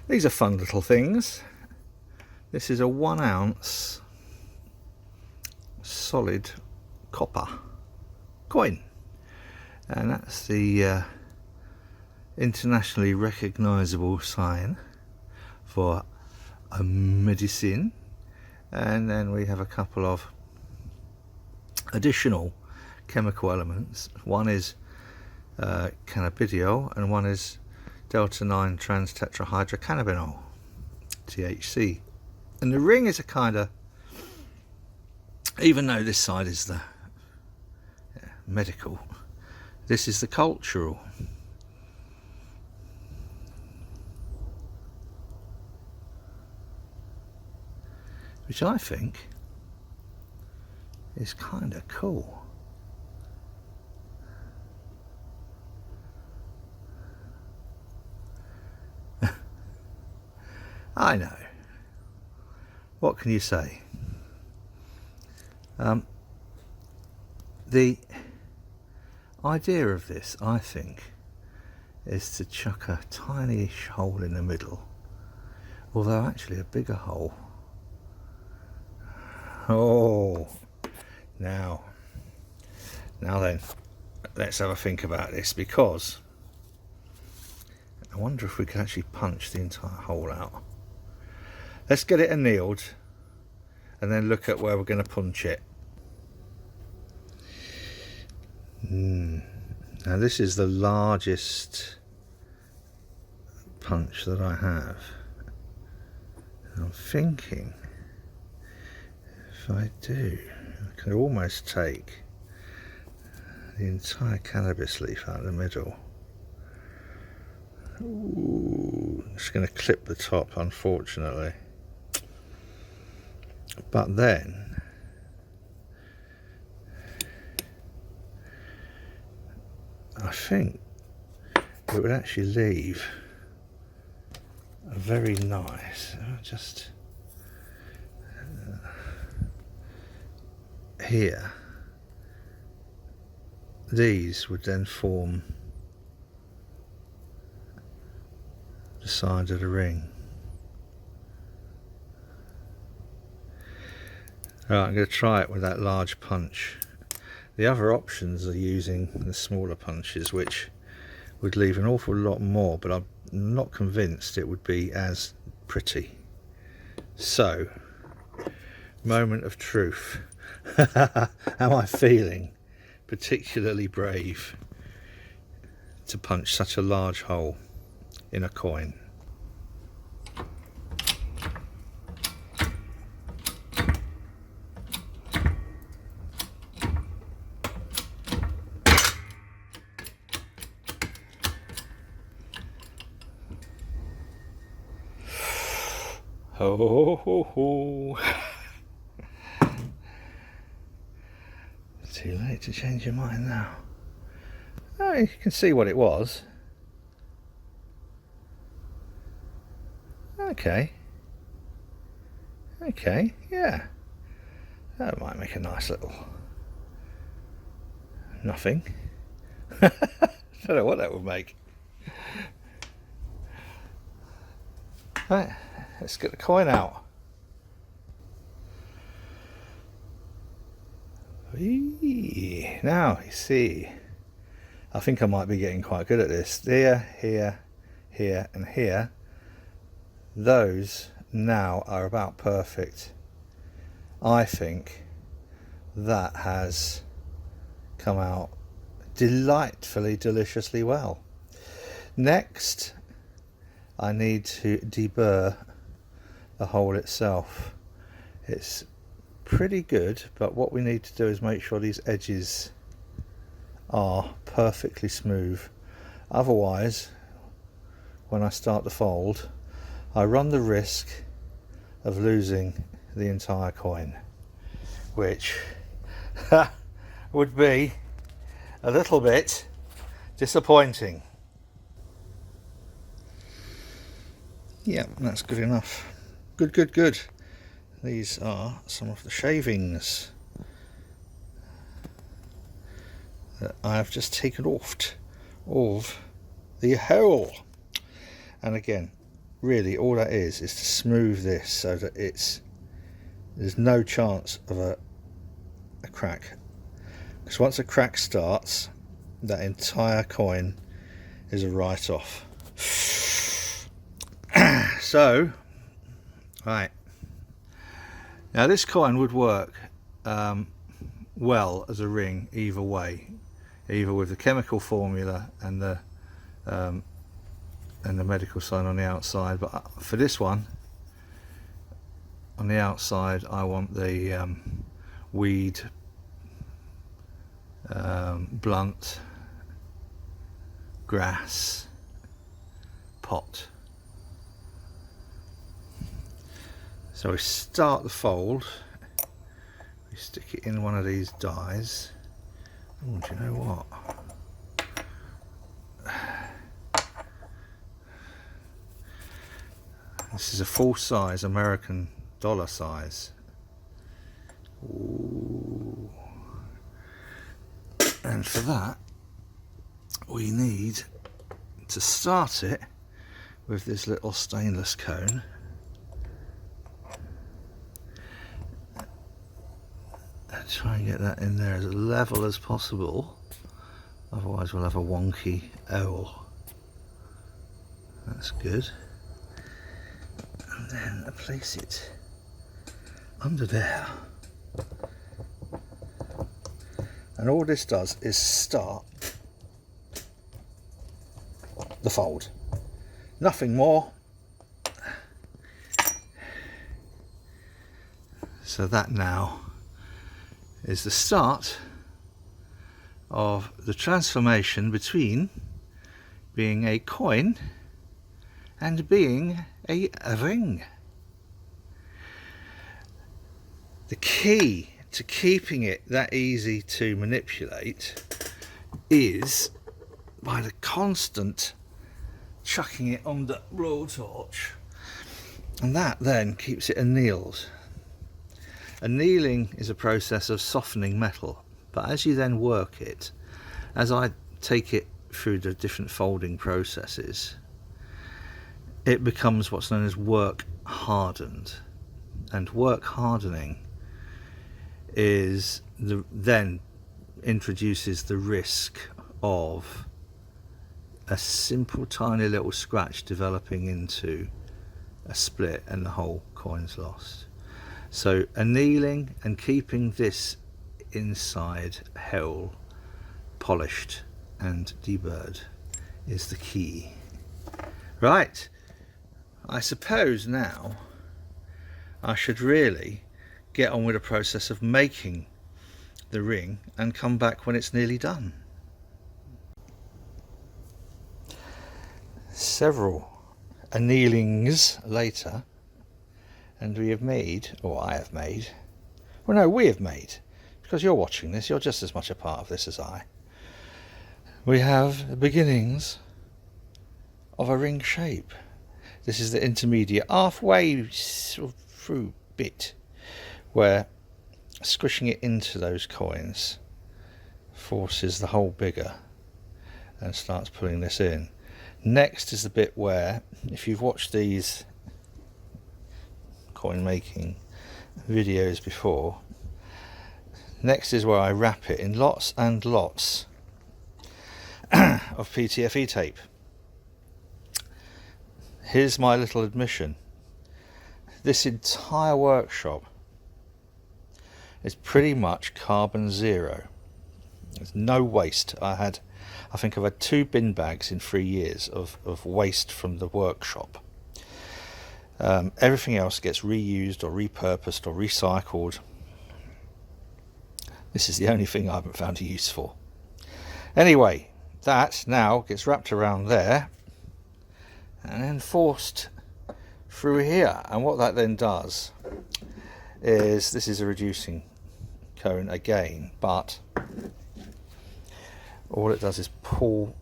These are fun little things. This is a 1 ounce solid copper coin, and that's the internationally recognizable sign for a medicine. And then we have a couple of additional chemical elements. One is cannabidiol, and one is delta 9 trans tetrahydrocannabinol, THC. And the ring is a kind of, even though this side is the medical, this is the cultural. Which I think is kind of cool. I know. What can you say? The idea of this, I think, is to chuck a tiny-ish hole in the middle, although actually a bigger hole. Oh, now then, let's have a think about this, because I wonder if we can actually punch the entire hole out. Let's get it annealed and then look at where we're going to punch it. Now this is the largest punch that I have. I'm thinking, if I do, I can almost take the entire cannabis leaf out of the middle. Ooh, it's going to clip the top, unfortunately. But then I think it would actually leave a very nice, just here, these would then form the side of the ring. Right, I'm going to try it with that large punch. The other options are using the smaller punches, which would leave an awful lot more, but I'm not convinced it would be as pretty. So, moment of truth. Am I feeling particularly brave to punch such a large hole in a coin? Ho ho ho. Too late to change your mind now. Oh, you can see what it was. Okay, yeah, that might make a nice little nothing. Don't know what that would make. Right, let's get the coin out. Now, you see, I think I might be getting quite good at this. There, here, here, and here. Those now are about perfect. I think that has come out delightfully, deliciously well. Next, I need to deburr the hole itself. It's pretty good, but what we need to do is make sure these edges are perfectly smooth. Otherwise, when I start to fold, I run the risk of losing the entire coin, which would be a little bit disappointing. Yeah, that's good enough. Good. These are some of the shavings that I have just taken off of the hole. And again, really all that is to smooth this so that there's no chance of a crack, because once a crack starts, that entire coin is a write-off. So, right, now this coin would work well as a ring either way, either with the chemical formula and the medical sign on the outside, but for this one on the outside I want the weed blunt grass pot. So we start the fold, we stick it in one of these dies. Oh, do you know what? This is a full size American dollar size. Ooh. And for that we need to start it with this little stainless cone. And try and get that in there as level as possible, otherwise we'll have a wonky owl. That's good. And then place it under there. And all this does is start the fold. Nothing more. So that now is the start of the transformation between being a coin and being a ring. The key to keeping it that easy to manipulate is by the constant chucking it on the blowtorch, and that then keeps it annealed. Annealing is a process of softening metal, but as you then work it, as I take it through the different folding processes, it becomes what's known as work hardened. And work hardening then introduces the risk of a simple tiny little scratch developing into a split and the whole coin's lost. So annealing and keeping this inside hole polished and deburred is the key. Right, I suppose now I should really get on with the process of making the ring and come back when it's nearly done. Several annealings later, and we have made, or I have made, well no, we have made, because you're watching this, you're just as much a part of this as I. We have the beginnings of a ring shape. This is the intermediate, halfway through bit, where squishing it into those coins forces the hole bigger and starts pulling this in. Next is the bit where, if you've watched these coin making videos before, next is where I wrap it in lots and lots of PTFE tape. Here's my little admission. This entire workshop is pretty much carbon zero. There's no waste. I think I've had 2 bin bags in 3 years of waste from the workshop. Everything else gets reused or repurposed or recycled. This is the only thing I haven't found a use for. Anyway, that now gets wrapped around there and then forced through here, and what that then does is, this is a reducing cone again, but all it does is pull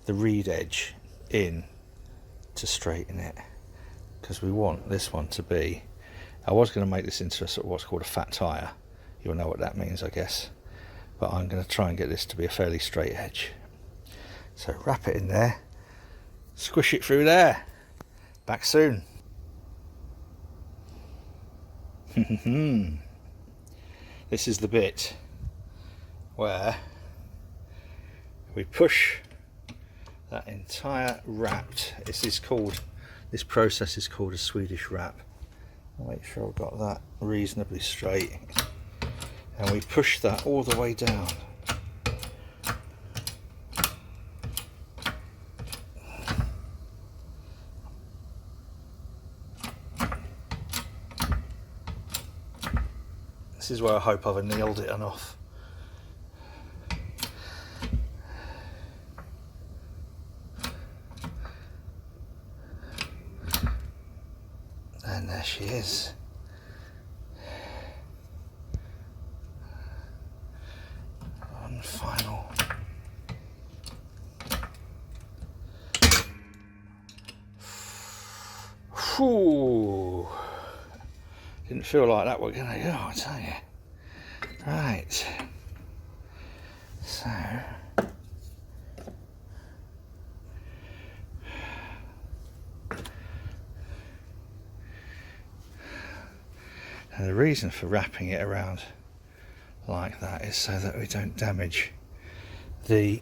the reed edge in to straighten it, because we want this one to be, I was going to make this into a sort of what's called a fat tire. You'll know what that means, I guess, but I'm going to try and get this to be a fairly straight edge. So wrap it in there, squish it through there, Back soon. This is the bit where we push that entire wrapped. This process is called a Swedish wrap. I'll make sure I've got that reasonably straight. And we push that all the way down. This is where I hope I've annealed it enough. And there she is. One final. Whew. Didn't feel like that were gonna go, I tell you. Right. So. And the reason for wrapping it around like that is so that we don't damage the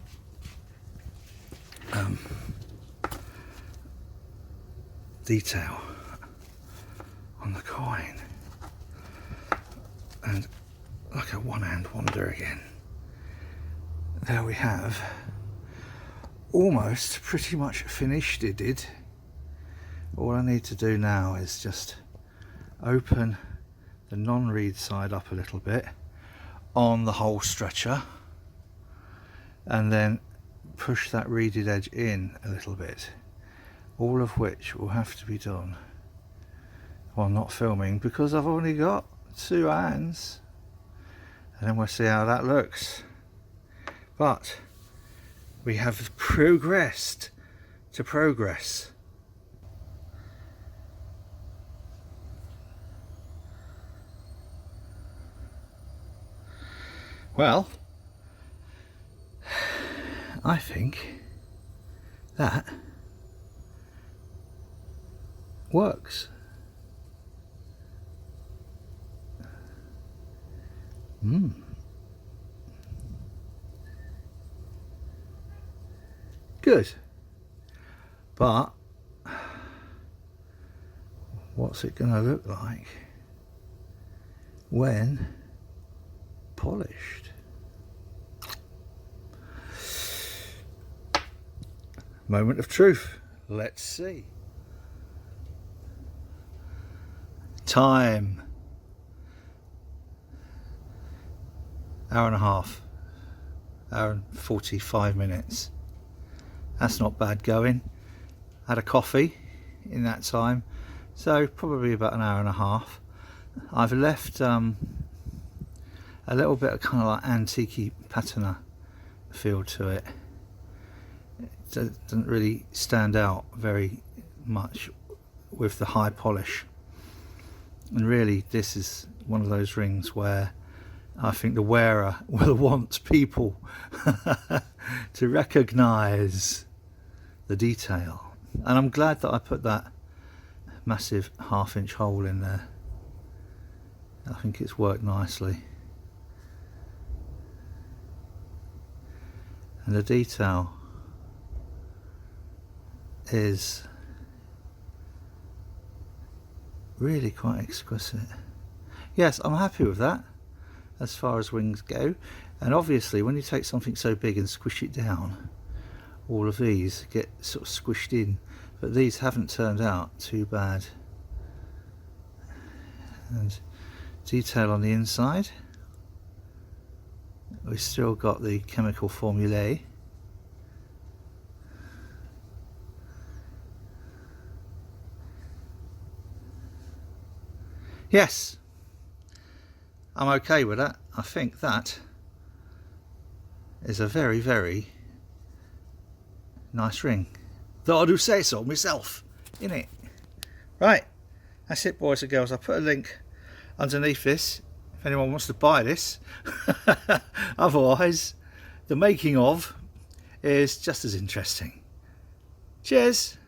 detail on the coin. And like a one-hand wonder again, there we have almost pretty much finished it. All I need to do now is just open the non-reed side up a little bit on the whole stretcher and then push that reeded edge in a little bit, all of which will have to be done while not filming because I've only got 2 hands, and then we'll see how that looks. But we have progressed to progress. Well, I think that works. Good. But what's it going to look like when polished? Moment of truth. Let's see. Time. Hour and a half. Hour and 45 minutes. That's not bad going. Had a coffee in that time, so probably about an hour and a half. I've left a little bit of kind of like antique patina feel to it. It doesn't really stand out very much with the high polish. And really, this is one of those rings where I think the wearer will want people to recognise the detail. And I'm glad that I put that massive 1/2-inch hole in there. I think it's worked nicely. And the detail is really quite exquisite. Yes, I'm happy with that as far as wings go. And obviously when you take something so big and squish it down, all of these get sort of squished in, but these haven't turned out too bad. And detail on the inside, we've still got the chemical formulae. Yes, I'm okay with that. I think that is a very, very nice ring. Though I do say so myself, innit? Right, that's it, boys and girls. I'll put a link underneath this if anyone wants to buy this. Otherwise, the making of is just as interesting. Cheers.